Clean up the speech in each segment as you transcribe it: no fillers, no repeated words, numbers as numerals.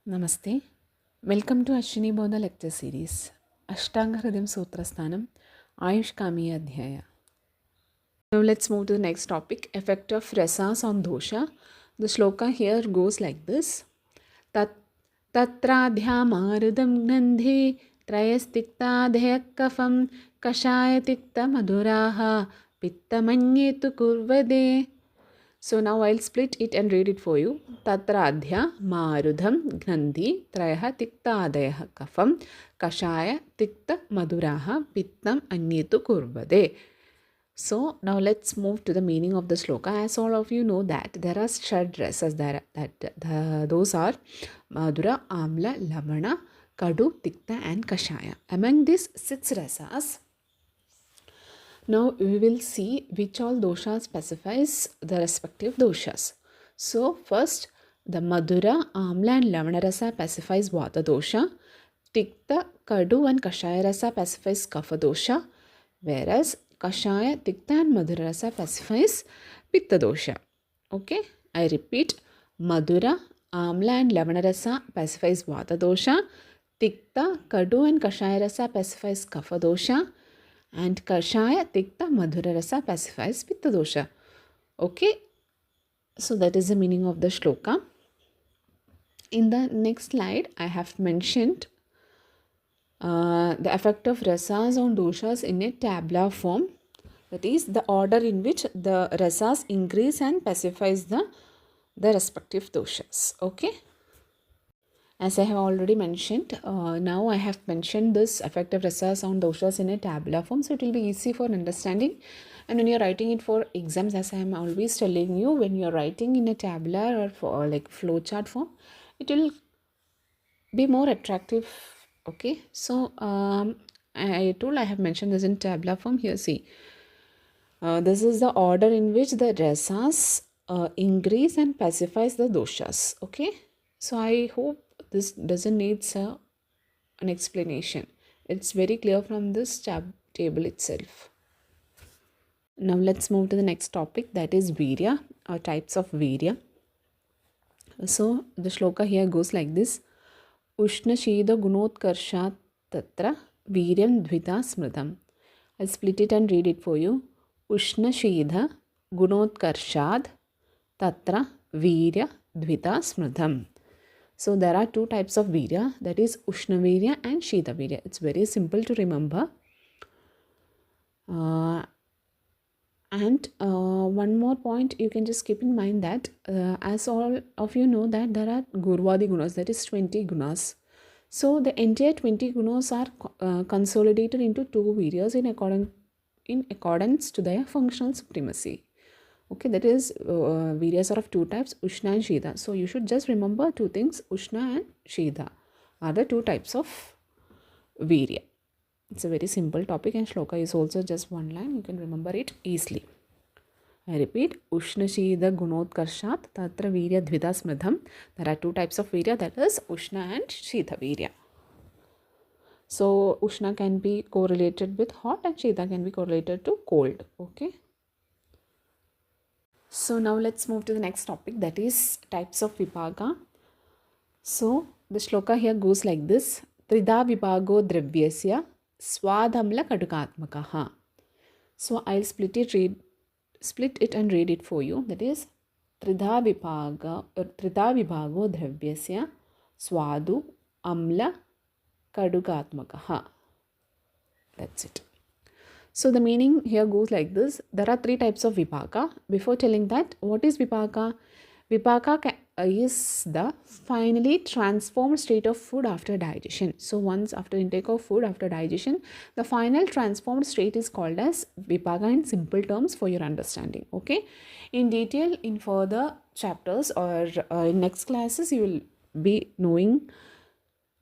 Namaste. Welcome to Ashwini Bodha lecture series. ASHTANGAHRIDAYA SUTRASTHANA ADHYAYA. Now let's move to the next topic, effect of rasas on dosha. The shloka here goes like this. Tatradhyamarudam gnandhi trayastikta kashayatikta maduraha pittamanyetu kurvade. So now I'll split it and read it for you. Tatradhya marudham gnandhi trayaha tiktadayah kafam kashaya tikta maduraha pittam anyetu kurvade. So now let's move to the meaning of the shloka. As all of you know that there are SUTRASTHANA that those are Madura, Amla, Lavana, Kadu, Tikta and Kashaya. Among these 6 rasas, now we will see which all doshas specifies the respective doshas. So first, the Madura, Amla and Lavana rasa specifies Vata dosha. Tikta, Kadu and Kashaya rasa specifies Kapha dosha. Whereas Kashaya, Tikta and Madura rasa specifies Pitta dosha. Okay, I repeat. Madura, Amla and Lavana rasa specifies Vata dosha. Tikta, Kadu and Kashaya rasa specifies Kapha dosha. And Kashaya, Tikta, Madhura rasa specifies Pitta dosha. Okay, so that is the meaning of the shloka. In the next slide, I have mentioned the effect of rasas on doshas in a tabular form. That is the order in which the rasas increase and specifies the respective doshas. Okay. As I have already mentioned, now I have mentioned this effect of rasas on doshas in a tabular form, so it will be easy for understanding. And when you are writing it for exams, as I am always telling you, when you are writing in a tabular or for like flowchart form, it will be more attractive. Okay, so I have mentioned this in tabular form. Here, see, this is the order in which the rasas increase and pacifies the doshas. Okay, so I hope this doesn't need an explanation. It's very clear from this table itself. Now let's move to the next topic, that is virya or types of virya. So the shloka here goes like this. Ushna Shida Gunotkarshat Tatra Viryam Dvita Smridam. I'll split it and read it for you. Ushna Shida Gunotkarshad Tatra Virya Dvita Smridam. So there are 2 types of virya, that is Ushna virya and Shita virya. It's very simple to remember. And one more point you can just keep in mind that as all of you know that there are Gurvadi gunas, that is 20 gunas. So the entire 20 gunas are consolidated into 2 viryas in accordance to their functional supremacy. Okay, that is viryas are of 2 types, Ushna and Shita. So you should just remember 2 things, Ushna and Shita are the 2 types of virya. It's a very simple topic and shloka is also just 1 line. You can remember it easily. I repeat, Ushna Shida Gunotkarshat Tatra Virya Dvita Smridham. There are 2 types of virya, that is Ushna and Shita virya. So Ushna can be correlated with hot and Shita can be correlated to cold. Okay. So now let's move to the next topic, that is types of vibhaga. So the shloka here goes like this. Tridha vibhago dravyasya swadhamla kadukatmakaha. So I'll split it and read it for you. That is Tridha vibhago dravyasya swadu amla kadukatmakaha. That's it. So the meaning here goes like this. There are 3 types of vipaka. Before telling that, what is vipaka? Vipaka is the finally transformed state of food after digestion. So once after intake of food after digestion, the final transformed state is called as vipaka in simple terms for your understanding. Okay. In detail, in further chapters or in next classes, you will be knowing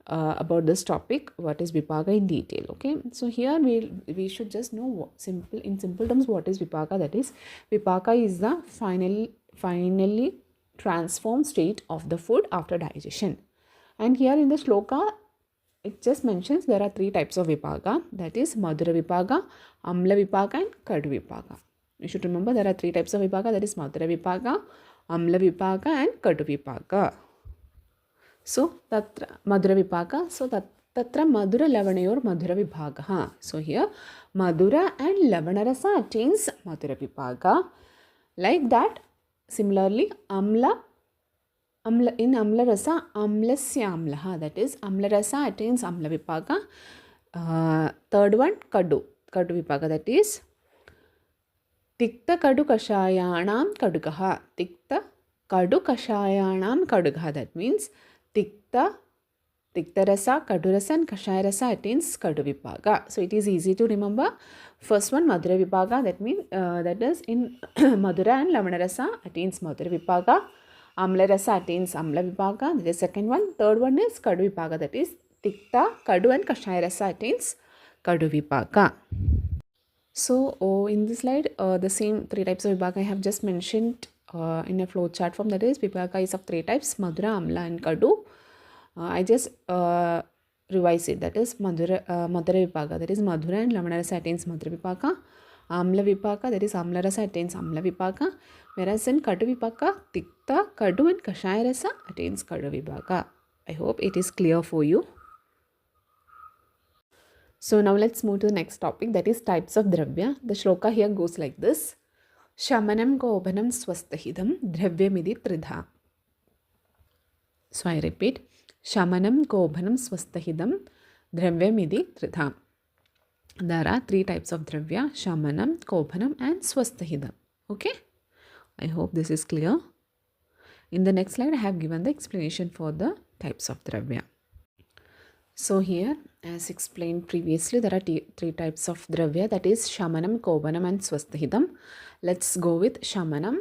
about this topic, what is vipaka in detail. Okay, so here we should just know in simple terms what is vipaka. That is, vipaka is the finally transformed state of the food after digestion. And here in the shloka it just mentions there are 3 types of vipaka, that is Madhura vipaka, Amla vipaka and Kadu vipaka. You should remember there are 3 types of vipaka, that is Madhura vipaka, Amla vipaka and Kadu vipaka. So tatra madura vipaka. So tatra madura lavanayor madura vibhagah. So here madura and lavana rasa attains madura vibhaga. Like that, similarly amla in amla rasa amlasya amlaha, that is amla rasa attains amla vibhaga. Third one kadu vibhaga, that is tikta kadu kashayanam kadugaha. Tikta kadu kashayanam kadugaha, that means tikta rasa, kadu rasa and kashaya rasa attains kadu vibhaga. So it is easy to remember. First one madura vibhaga, that means that is in madura and lavana rasa attains madura vibhaga. Amla rasa attains amla vibhaga. That is second one. Third one is kadu vibhaga, that is tikta kadu and kashaya rasa attains kadu vibhaga. So in this slide, the same three types of vibhaga I have just mentioned in a flow chart form. That is vibhaga is of three types: madura, amla and kadu. I just revise it. That is madura vibhaga, that is madura and lavana rasa attains madura vibhaga. Amla vibhaga, that is amla rasa attains amla vibhaga. Whereas in kadu vibhaga, tikta kadu and kashaya rasa attains kadu vibhaga. I hope it is clear for you. So now let's move to the next topic, that is types of dravya. The shloka here goes like this: shamanam gobhanam swasthahidam dravyamidi tridha. So I repeat: shamanam gobhanam swasthahidam dravyamidi tridha. There are three types of dravya: shamanam, gobhanam and swasthahidam. Okay, I hope this is clear. In the next slide I have given the explanation for the types of dravya. So here, as explained previously, there are three types of dravya, that is shamanam, gobhanam and swasthahidam. Let's go with shamanam.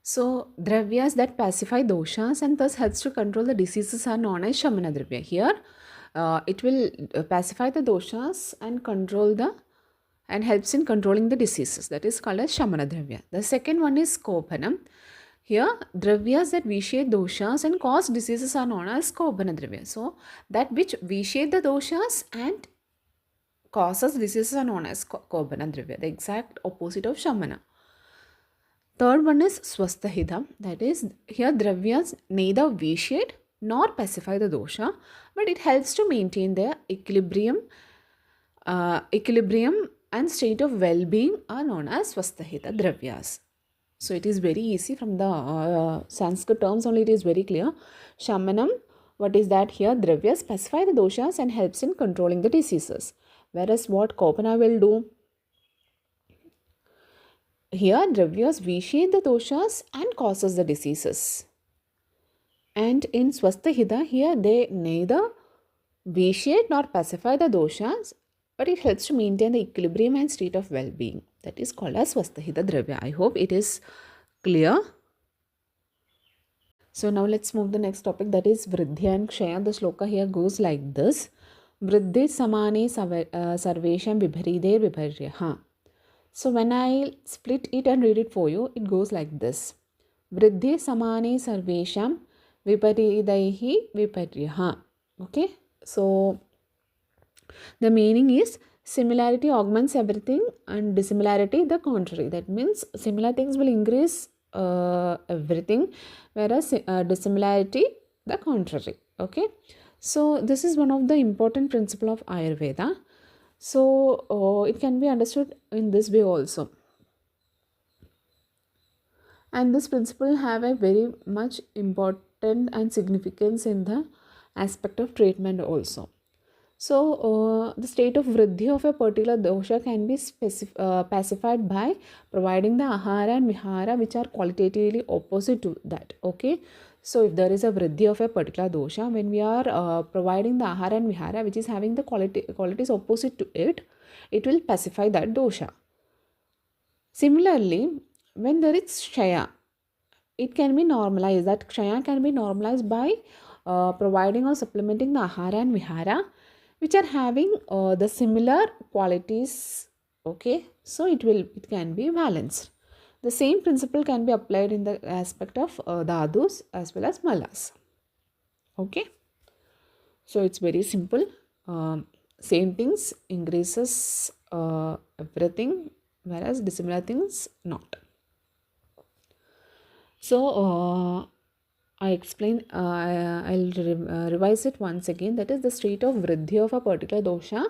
So dravyas that pacify doshas and thus helps to control the diseases are known as shamana dravya. Here it will pacify the doshas and helps in controlling the diseases, that is called as shamana dravya. The second one is gobhanam. Here dravyas that vitiate doshas and cause diseases are known as gobhana dravya. So that which vitiate the doshas and causes diseases are known as gobhana dravya, the exact opposite of shamana. Third one is swasthahidam, that is here dravyas neither vitiate nor pacify the dosha, but it helps to maintain their equilibrium and state of well-being are known as swasthahita dravyas. So it is very easy, from the Sanskrit terms only it is very clear. Shamanam, what is that? Here dravyas pacify the doshas and helps in controlling the diseases. Whereas what gobhana will do? Here dravyas vitiate the doshas and causes the diseases. And in swasthahita, here they neither vitiate nor pacify the doshas, but it helps to maintain the equilibrium and state of well-being. That is called as swasthahita dravya. I hope it is clear. So now let's move the next topic, that is vridhya and kshaya. The shloka here goes like this: vridhe samane sarvesham vibharide vibharyaha. So when I split it and read it for you, it goes like this: vridhe samane sarvesham viparidaihi viparyaha. Okay, so the meaning is similarity augments everything and dissimilarity the contrary. That means similar things will increase everything, whereas dissimilarity the contrary. Okay, so this is one of the important principle of Ayurveda. So it can be understood in this way also, and this principle have a very much important and significance in the aspect of treatment also. So the state of vridhi of a particular dosha can be pacified by providing the ahara and vihara which are qualitatively opposite to that. Okay, so if there is a vridhi of a particular dosha, when we are providing the ahara and vihara which is having the qualities opposite to it, it will pacify that dosha. Similarly, when there is kshaya, it can be normalized. That kshaya can be normalized by providing or supplementing the ahara and vihara which are having the similar qualities. Okay, so it can be balanced. The same principle can be applied in the aspect of dhadus as well as malas. Okay, so it's very simple. Same things increases everything, whereas dissimilar things not. So I explain, I'll revise it once again. That is the state of vriddhi of a particular dosha.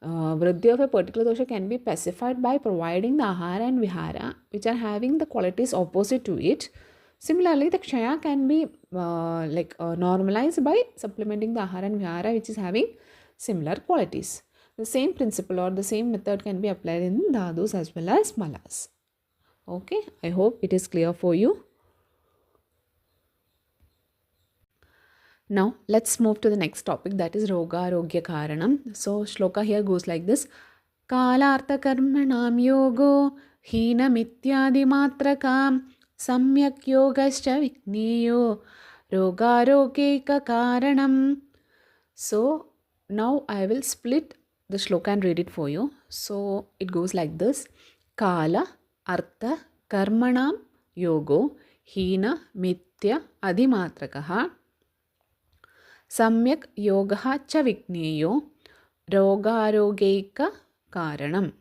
Vriddhi of a particular dosha can be pacified by providing the ahara and vihara, which are having the qualities opposite to it. Similarly, the kshaya can be normalized by supplementing the ahara and vihara, which is having similar qualities. The same principle or the same method can be applied in dhadus as well as malas. Okay, I hope it is clear for you. Now let's move to the next topic, that is Roga Arogya Karanam. So shloka here goes like this. Kalartha karmanam yogo hina mityadi matrakam samyak yogascha vikneyo roga arogeka karanam. So now I will split the shloka and read it for you. So it goes like this. Kala artha karmanam yogo hina mitya adimatrakaha Samyak yogaha cha vikneyo rogarogeika karanam.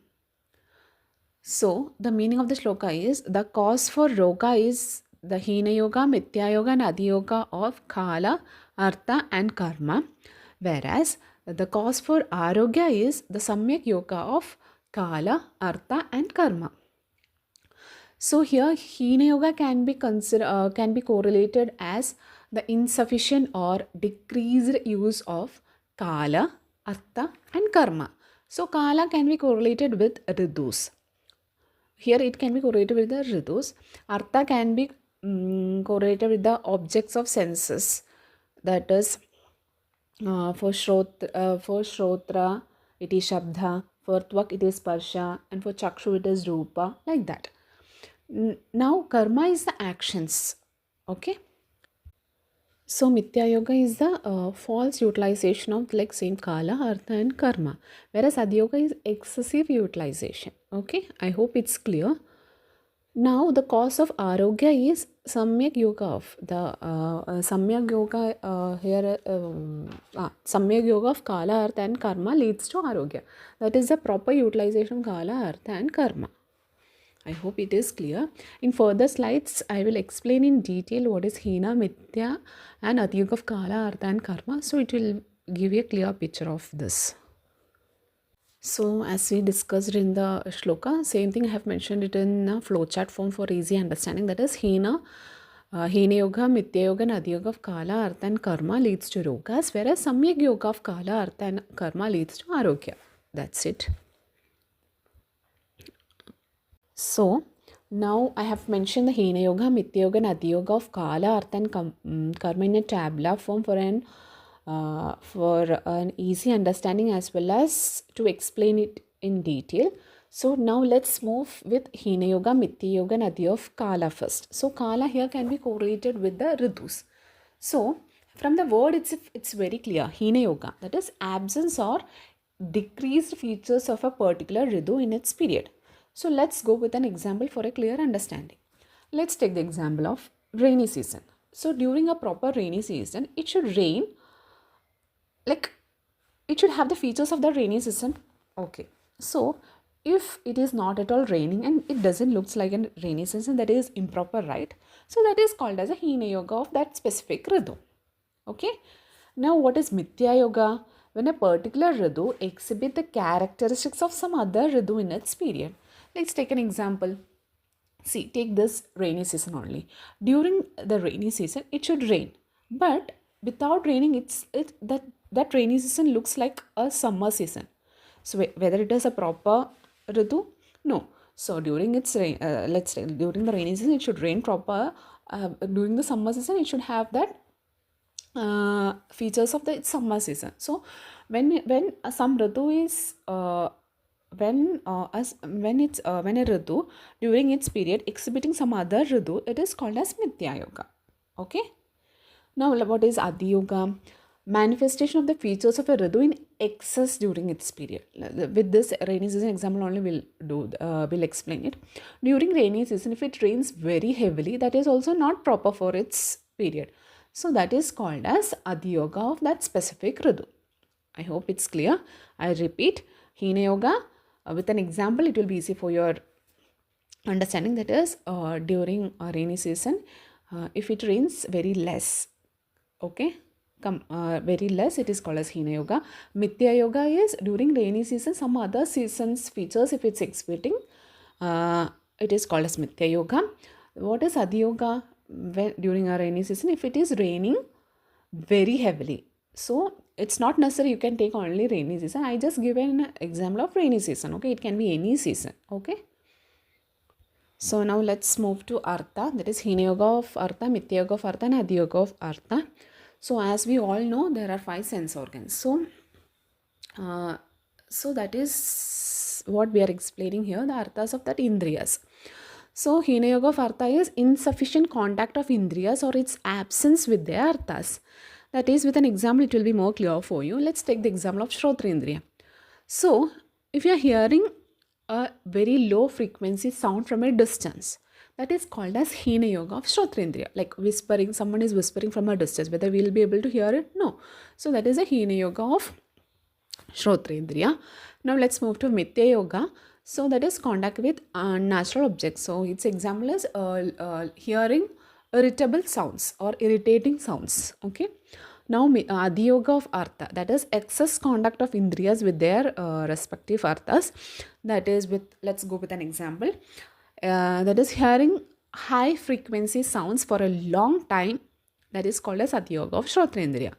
So the meaning of the shloka is, the cause for roga is the hina yoga, mithya yoga and adi yoga of kala, artha and karma, whereas the cause for arogya is the samyak yoga of kala, artha and karma. So here hina yoga can be correlated as the insufficient or decreased use of kala, artha and karma. So kala can be correlated with ridus. Here it can be correlated with the ridus. Artha can be correlated with the objects of senses. That is for shrotra it is shabda, for tvak it is sparsha, and for chakshu it is rupa, like that. Now karma is the actions. Okay. So mithya yoga is the false utilization of like same kala, artha and karma, whereas adiyoga is excessive utilization. Okay, I hope it's clear. Now the cause of arogya is samyak yoga of the samyak yoga samyak yoga of kala, artha and karma leads to arogya. That is the proper utilization of kala, artha and karma. I hope it is clear. In further slides, I will explain in detail what is hina, mithya and adiyuga of kala, artha and karma. So it will give you a clear picture of this. So as we discussed in the shloka, same thing I have mentioned it in a flowchart form for easy understanding. That is hina yoga, mithya yoga and adiyoga of kala, artha and karma leads to rogas, whereas samyak yoga of kala, artha and karma leads to arogya. That's it. So now I have mentioned the hina yoga, mithya yoga and adiyoga of kala, artha and karma in a tabular form for an easy understanding as well as to explain it in detail. So now let's move with hina yoga, mithya yoga and adiyoga of kala first. So kala here can be correlated with the ridus. So from the word it's very clear. Hina yoga, that is absence or decreased features of a particular ridu in its period. So let's go with an example for a clear understanding. Let's take the example of rainy season. So during a proper rainy season, it should rain, like it should have the features of the rainy season. Okay. So if it is not at all raining and it doesn't look like a rainy season, that is improper, right? So that is called as a hina yoga of that specific ridu. Okay. Now what is mithya yoga? When a particular ridu exhibits the characteristics of some other ridu in its period. Let's take an example. See, take this rainy season only. During the rainy season, it should rain. But without raining, that rainy season looks like a summer season. So whether it is a proper ritu? No. So during its rain, let's say during the rainy season, it should rain proper. During the summer season, it should have that features of the summer season. So when some ritu is when a ritu during its period exhibiting some other ritu, it is called as mithya yoga. Okay. Now what is adi yoga? Manifestation of the features of a ritu in excess during its period. With this rainy season example only we'll explain it. During rainy season, if it rains very heavily, that is also not proper for its period. So that is called as adi yoga of that specific ritu. I hope it's clear. I repeat, hina yoga. With an example, it will be easy for your understanding. That is, during a rainy season, If it rains very less, okay, very less, it is called as Hina Yoga. Mithya Yoga is during rainy season, some other seasons features, if it's exhibiting, it is called as Mithya Yoga. What is Adi Yoga? When, during a rainy season, if it is raining very heavily. So it's not necessary you can take only rainy season. I just given an example of rainy season. Okay, it can be any season. Okay. So now let's move to Artha. That is Hina Yoga of Artha, Mithya Yoga of Artha, and Adi Yoga of Artha. So as we all know, there are 5 sense organs. So that is what we are explaining here, the arthas of that indriyas. So Hina Yoga of Artha is insufficient contact of indriyas or its absence with their arthas. That is, with an example, it will be more clear for you. Let's take the example of Shrotrendriya. So if you are hearing a very low frequency sound from a distance, that is called as Hina Yoga of Shrotrendriya. Like whispering, someone is whispering from a distance, whether we will be able to hear it? No. So that is a Hina Yoga of Shrotrendriya. Now let's move to Mithya Yoga. So that is contact with natural objects. So its example is hearing irritable sounds or irritating sounds. Okay. Now Adi Yoga of Artha, that is excess contact of indriyas with their respective arthas. That is with, let's go with an example. That is hearing high frequency sounds for a long time. That is called as Adi Yoga of Shrotrendriya.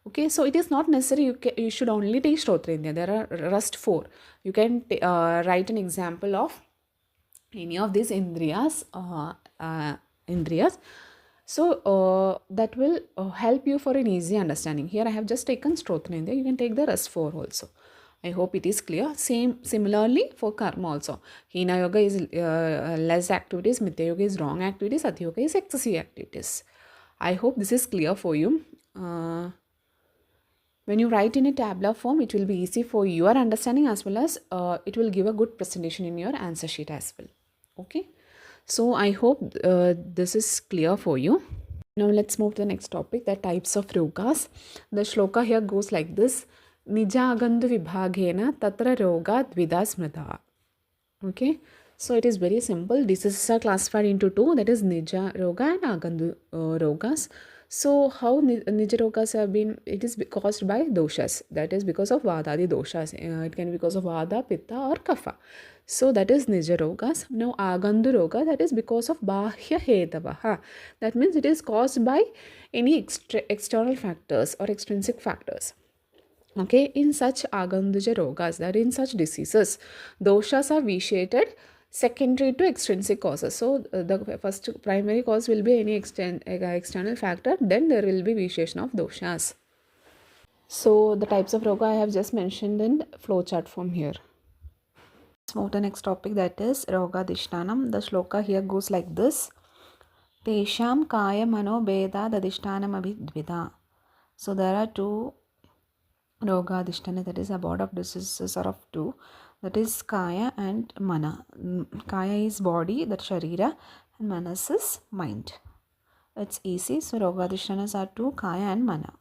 Okay, so it is not necessary you should only take Shrotrendriya. There are rest 4. You can write an example of any of these indriyas. So that will help you for an easy understanding. Here I have just taken Shrotrendriya. You can take the rest 4 also. I hope it is clear. Similarly for karma also. Hina Yoga is less activities, Mithya Yoga is wrong activities, Adi Yoga is excessive activities. I hope this is clear for you. When you write in a tabular form, it will be easy for your understanding as well as it will give a good presentation in your answer sheet as well. Okay. So I hope this is clear for you. Now let's move to the next topic, the types of rogas. The shloka here goes like this. Nijagandu vibhagena tatra roga dvida smrita. Okay. So it is very simple. Diseases are classified into 2, that is Nija Roga and Agandu Rogas. So how Nija Rogas have been, it is caused by doshas. That is because of Vadadi doshas. It can be because of Vada, Pitta or Kapha. So that is Nija Rogas. Now Agandu Roga, that is because of Bahya Hetavaha. That means it is caused by any external factors or extrinsic factors. Okay, in such Aganduja Rogas, that in such diseases, doshas are vitiated secondary to extrinsic causes. So the first primary cause will be any external factor, then there will be vitiation of doshas. So the types of roga I have just mentioned in flowchart form here. Let's move to the next topic, that is roga dishtanam. The shloka here goes like this. Tesham kaya mano beda dadishtanam abhidvida. So there are 2 roga dishtana, that is a board of diseases are of 2. That is kaya and mana. Kaya is body, that sharira, and manas is mind. It's easy. So roga dishtanas are 2, kaya and mana.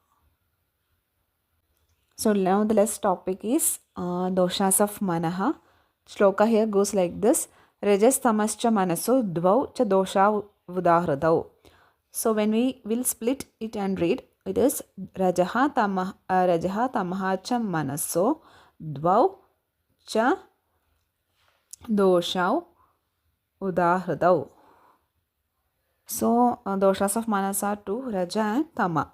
So now the last topic is doshas of manaha. Shloka here goes like this. Rajas tamascha manaso dvau cha dosha udahradau. So when we will split it and read, it is rajaha tamaha cha manaso dvau cha doshau udahradau. So doshas of manas are 2, raja and tama.